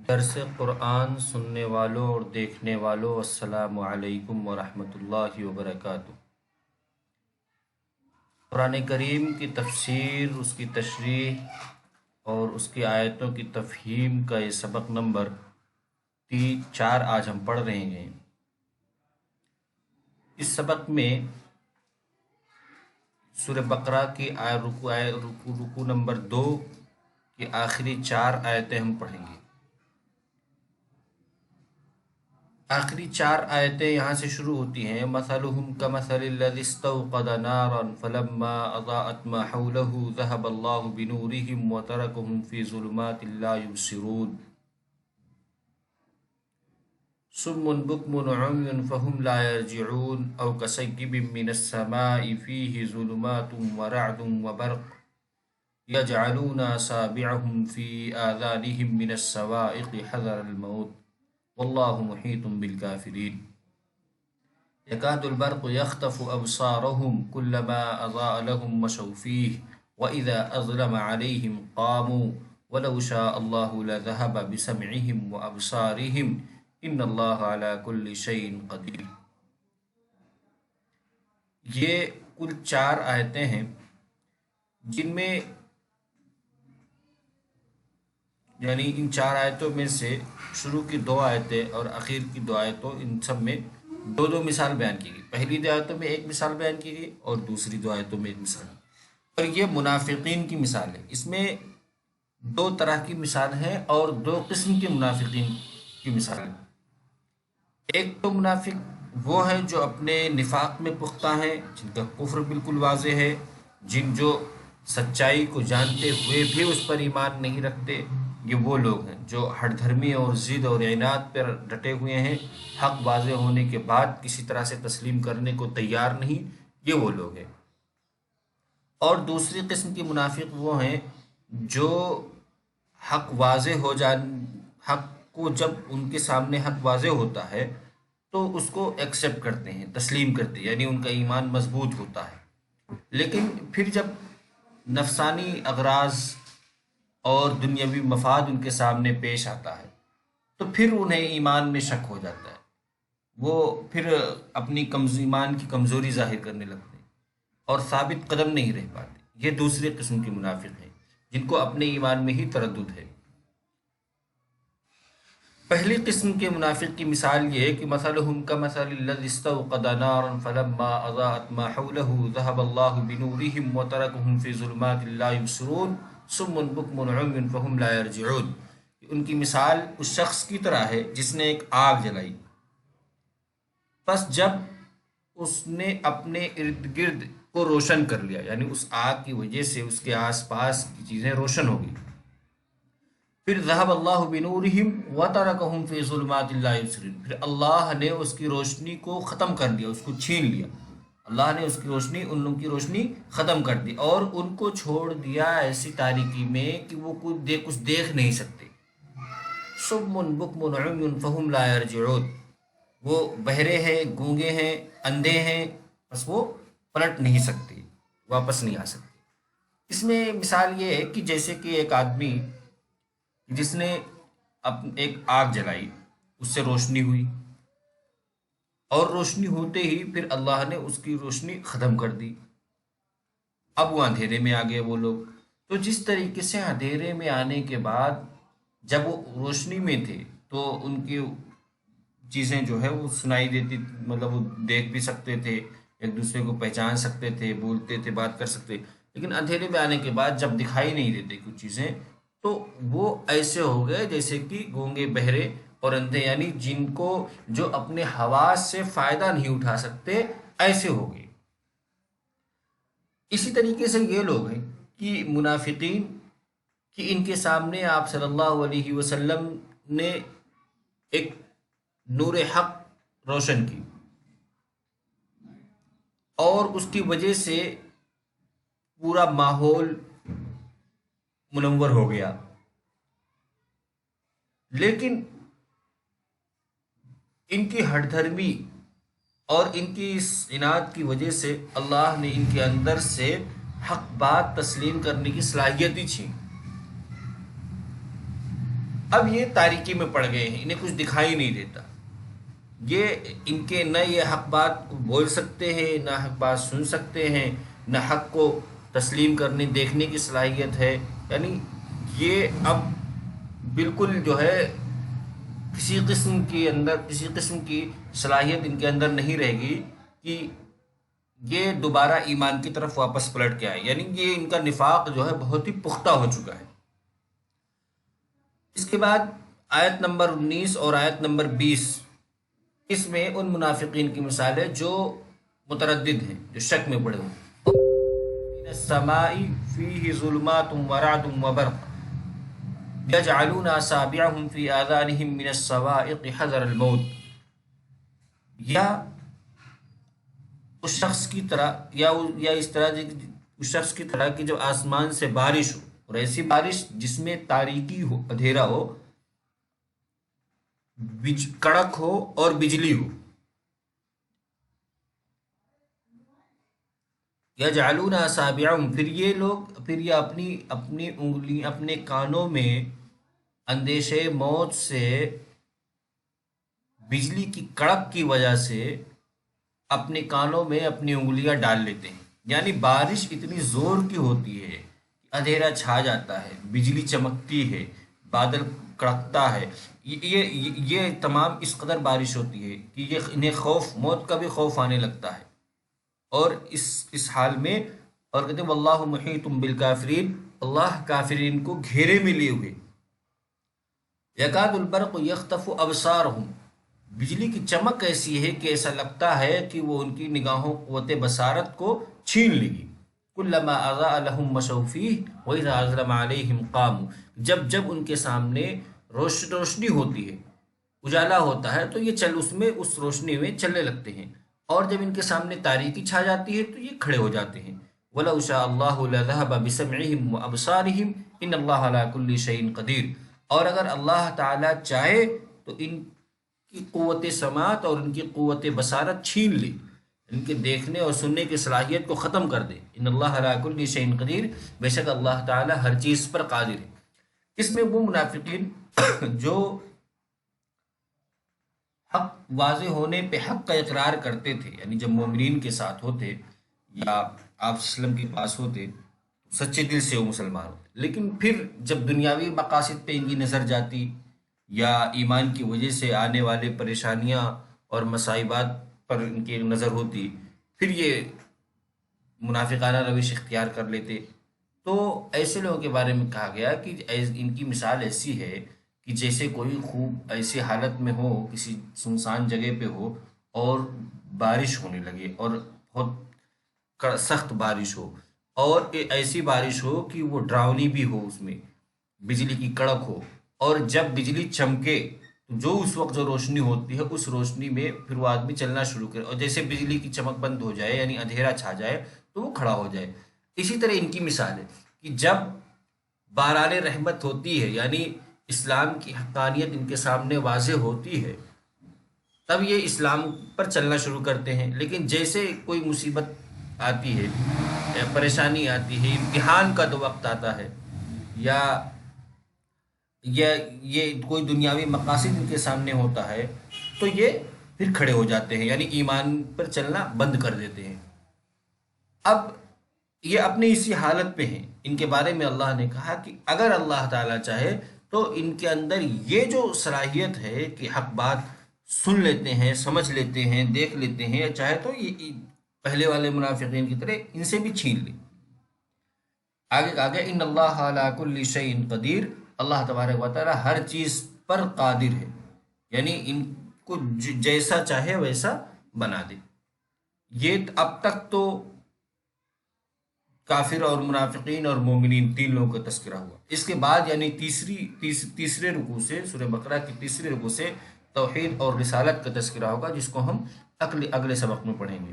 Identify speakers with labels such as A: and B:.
A: درس قرآن سننے والوں اور دیکھنے والوں السلام علیکم ورحمۃ اللہ وبرکاتہ۔ قرآن کریم کی تفسیر، اس کی تشریح اور اس کی آیتوں کی تفہیم کا یہ سبق نمبر 4 آج ہم پڑھ رہے ہیں۔ اس سبق میں سورہ بقرہ کی رکوع نمبر 2 کی آخری 4 آیتیں ہم پڑھیں گے۔ آخری 4 آیتیں یہاں سے شروع ہوتی ہیں، مثلهم كمثل الذي استوقد نارا فلما اضاءت ما حوله ذهب الله بنورهم وتركهم في ظلمات لا يبصرون صم بكم عمي فهم لا يرجعون او كصيب من السماء فيه ظلمات ورعد وبرق يجعلون اصابعهم في آذانهم من الصواعق حذر الموت واللہ محیط بالکافرین یکاد البرق یخطف ابصارهم كلما اضاء لهم مشوا فيه واذا اظلم عليهم قاموا ولو شاء الله لذهب بسمعهم وابصارهم ان اللہ على كل شيء قدیر۔ یہ کل 4 آیتیں ہیں جن میں یعنی ان 4 آیتوں میں سے شروع کی 2 آیتیں اور اخیر کی 2 آیتوں، ان سب میں 2 مثال بیان کی گئی۔ پہلی 2 آیتوں میں ایک مثال بیان کی گئی اور دوسری 2 آیتوں میں ایک مثال، اور یہ منافقین کی مثال ہے۔ اس میں 2 طرح کی مثال ہے اور 2 قسم کے منافقین کی مثال ہے۔ ایک تو منافق وہ ہیں جو اپنے نفاق میں پختہ ہیں، جن کا کفر بالکل واضح ہے، جو سچائی کو جانتے ہوئے بھی اس پر ایمان نہیں رکھتے۔ یہ وہ لوگ ہیں جو ہٹ دھرمی اور ضد اور عناد پر ڈٹے ہوئے ہیں، حق واضح ہونے کے بعد کسی طرح سے تسلیم کرنے کو تیار نہیں، یہ وہ لوگ ہیں۔ اور دوسری قسم کے منافق وہ ہیں جو حق کو جب ان کے سامنے حق واضح ہوتا ہے تو اس کو ایکسیپٹ کرتے ہیں، تسلیم کرتے ہیں، یعنی ان کا ایمان مضبوط ہوتا ہے، لیکن پھر جب نفسانی اغراض اور دنیاوی مفاد ان کے سامنے پیش آتا ہے تو پھر انہیں ایمان میں شک ہو جاتا ہے، وہ پھر اپنی ایمان کی کمزوری ظاہر کرنے لگتے ہیں اور ثابت قدم نہیں رہ پاتے۔ یہ دوسری قسم کے منافق ہیں جن کو اپنے ایمان میں ہی تردد ہے۔ پہلی قسم کے منافق کی مثال یہ ہے کہ مثلهم كمثل الذي استوقد نارا فلما اضاءت ما حوله ذهب الله بنورهم وتركهم في ظلمات لا يبصرون صم بكم عمي فهم لا يرجعون۔ ان کی مثال اس شخص کی طرح ہے جس نے ایک آگ جلائی، پس جب اس نے اپنے ارد گرد کو روشن کر لیا، یعنی اس آگ کی وجہ سے اس کے آس پاس کی چیزیں روشن ہو گئی، پھر ذهب اللہ بنورہم وترکہم فی ظلمات لا یبصرون، پھر اللہ نے اس کی روشنی کو ختم کر دیا، اس کو چھین لیا، اللہ نے اس کی روشنی، ان لوگوں کی روشنی ختم کر دی اور ان کو چھوڑ دیا ایسی تاریکی میں کہ وہ کچھ دیکھ نہیں سکتے۔ صم بکم عمی فہم لا یرجعون، وہ بہرے ہیں، گونگے ہیں، اندھے ہیں، بس وہ پلٹ نہیں سکتے، واپس نہیں آ سکتے۔ اس میں مثال یہ ہے کہ جیسے کہ ایک آدمی جس نے ایک آگ جلائی، اس سے روشنی ہوئی اور روشنی ہوتے ہی پھر اللہ نے اس کی روشنی ختم کر دی، اب وہ اندھیرے میں آ گئے وہ لوگ۔ تو جس طریقے سے اندھیرے میں آنے کے بعد جب وہ روشنی میں تھے تو ان کی چیزیں جو ہے وہ سنائی دیتی، مطلب وہ دیکھ بھی سکتے تھے، ایک دوسرے کو پہچان سکتے تھے، بولتے تھے، بات کر سکتے، لیکن اندھیرے میں آنے کے بعد جب دکھائی نہیں دیتے کچھ چیزیں تو وہ ایسے ہو گئے جیسے کہ گونگے، بہرے اور اندھے، یعنی جن کو جو اپنے حواس سے فائدہ نہیں اٹھا سکتے، ایسے ہو گئے۔ اسی طریقے سے یہ لوگ ہیں کہ منافقین، کہ ان کے سامنے آپ صلی اللہ علیہ وسلم نے ایک نور حق روشن کی اور اس کی وجہ سے پورا ماحول منور ہو گیا، لیکن ان کی ہٹ دھرمی اور ان کی اس عناد کی وجہ سے اللہ نے ان کے اندر سے حق بات تسلیم کرنے کی صلاحیت ہی چھین۔ اب یہ تاریکی میں پڑ گئے ہیں، انہیں کچھ دکھائی نہیں دیتا، یہ ان کے نہ یہ حق بات کو بول سکتے ہیں، نہ حق بات سن سکتے ہیں، نہ حق کو تسلیم کرنے دیکھنے کی صلاحیت ہے، یعنی یہ اب بالکل جو ہے کسی قسم کی صلاحیت ان کے اندر نہیں رہے گی کہ یہ دوبارہ ایمان کی طرف واپس پلٹ کے آئے، یعنی یہ ان کا نفاق جو ہے بہت ہی پختہ ہو چکا ہے۔ اس کے بعد آیت نمبر 19 اور آیت نمبر 20، اس میں ان منافقین کی مثالیں جو متردد ہیں، جو شک میں پڑے ہوئے، من السماء فیہ ظلمات ورعد وبرق یجعلون اصابعهم فی آذانهم من الصواعق حذر الموت، یا اس شخص کی طرح یا اس طرح اس شخص کی طرح کہ جب آسمان سے بارش ہو، اور ایسی بارش جس میں تاریکی ہو، اندھیرا ہو، کڑک ہو اور بجلی ہو، یجعلون اصابعهم، پھر یہ اپنی انگلی اپنے کانوں میں اندیشے موت سے، بجلی کی کڑک کی وجہ سے اپنے کانوں میں اپنی انگلیاں ڈال لیتے ہیں، یعنی بارش اتنی زور کی ہوتی ہے، اندھیرا چھا جاتا ہے، بجلی چمکتی ہے، بادل کڑکتا ہے، یہ تمام اس قدر بارش ہوتی ہے کہ یہ انہیں خوف، موت کا بھی خوف آنے لگتا ہے، اور اس حال میں، اور کہتے ہیں واللہ محیط بالکافرین، اللہ کافرین کو گھیرے میں لیے ہوئے، یکاد البرق یخطف ابصارہم، بجلی کی چمک ایسی ہے کہ ایسا لگتا ہے کہ وہ ان کی نگاہوں قوت بصارت کو چھین لے گی، کلما اضاء لهم مشوا فیہ واذا اظلم علیہم قاموا، جب ان کے سامنے روشنی ہوتی ہے، اجالا ہوتا ہے تو یہ اس روشنی میں چلنے لگتے ہیں، اور جب ان کے سامنے تاریکی چھا جاتی ہے تو یہ کھڑے ہو جاتے ہیں۔ وَلَوْ شَاءَ اللَّهُ لَذَهَبَ بِسَمْعِهِمْ وَأَبْصَارِهِمْ إِنَّ اللَّهَ عَلَىٰ كُلِّ شَيْءٍ قَدِيرٌ، اور اگر اللہ تعالیٰ چاہے تو ان کی قوت سماعت اور ان کی قوت بصارت چھین لے، ان کے دیکھنے اور سننے کی صلاحیت کو ختم کر دے۔ ان اللہ علی کل شیء قدیر، بے شک اللہ تعالیٰ ہر چیز پر قادر ہے۔ اس میں وہ منافقین جو حق واضح ہونے پہ حق کا اقرار کرتے تھے، یعنی جب مومنین کے ساتھ ہوتے یا آپ وسلم کے پاس ہوتے، سچے دل سے وہ مسلمان ہوتے، لیکن پھر جب دنیاوی مقاصد پہ ان کی نظر جاتی یا ایمان کی وجہ سے آنے والے پریشانیاں اور مصائبات پر ان کی نظر ہوتی، پھر یہ منافقانہ روش اختیار کر لیتے۔ تو ایسے لوگوں کے بارے میں کہا گیا کہ ان کی مثال ایسی ہے کہ جیسے کوئی خوب ایسی حالت میں ہو، کسی سنسان جگہ پہ ہو اور بارش ہونے لگے، اور بہت سخت بارش ہو، اور ایسی بارش ہو کہ وہ ڈراؤنی بھی ہو، اس میں بجلی کی کڑک ہو، اور جب بجلی چمکے تو جو اس وقت جو روشنی ہوتی ہے اس روشنی میں پھر وہ آدمی چلنا شروع کرے، اور جیسے بجلی کی چمک بند ہو جائے یعنی اندھیرا چھا جائے تو وہ کھڑا ہو جائے۔ اسی طرح ان کی مثال ہے کہ جب باران رحمت ہوتی ہے، یعنی اسلام کی حقانیت ان کے سامنے واضح ہوتی ہے، تب یہ اسلام پر چلنا شروع کرتے ہیں، لیکن جیسے کوئی مصیبت آتی ہے، پریشانی آتی ہے، امتحان کا تو وقت آتا ہے، یا یہ کوئی دنیاوی مقاصد ان کے سامنے ہوتا ہے، تو یہ پھر کھڑے ہو جاتے ہیں، یعنی ایمان پر چلنا بند کر دیتے ہیں۔ اب یہ اپنی اسی حالت پہ ہیں، ان کے بارے میں اللہ نے کہا کہ اگر اللہ تعالیٰ چاہے تو ان کے اندر یہ جو صلاحیت ہے کہ حق بات سن لیتے ہیں، سمجھ لیتے ہیں، دیکھ لیتے ہیں، چاہے تو یہ پہلے والے منافقین کی طرح ان سے بھی چھین لے۔ آگے ان اللہ علی کل شیء قدیر، اللہ تبارک و تعالیٰ ہر چیز پر قادر ہے، یعنی ان کو جیسا چاہے ویسا بنا دے۔ یہ اب تک تو کافر اور منافقین اور مومنین تین لوگوں کا تذکرہ ہوا، اس کے بعد یعنی تیسرے رکوع سے، سورہ بقرہ کی تیسرے رکوع سے توحید اور رسالت کا تذکرہ ہوگا، جس کو ہم اگلے سبق میں پڑھیں گے۔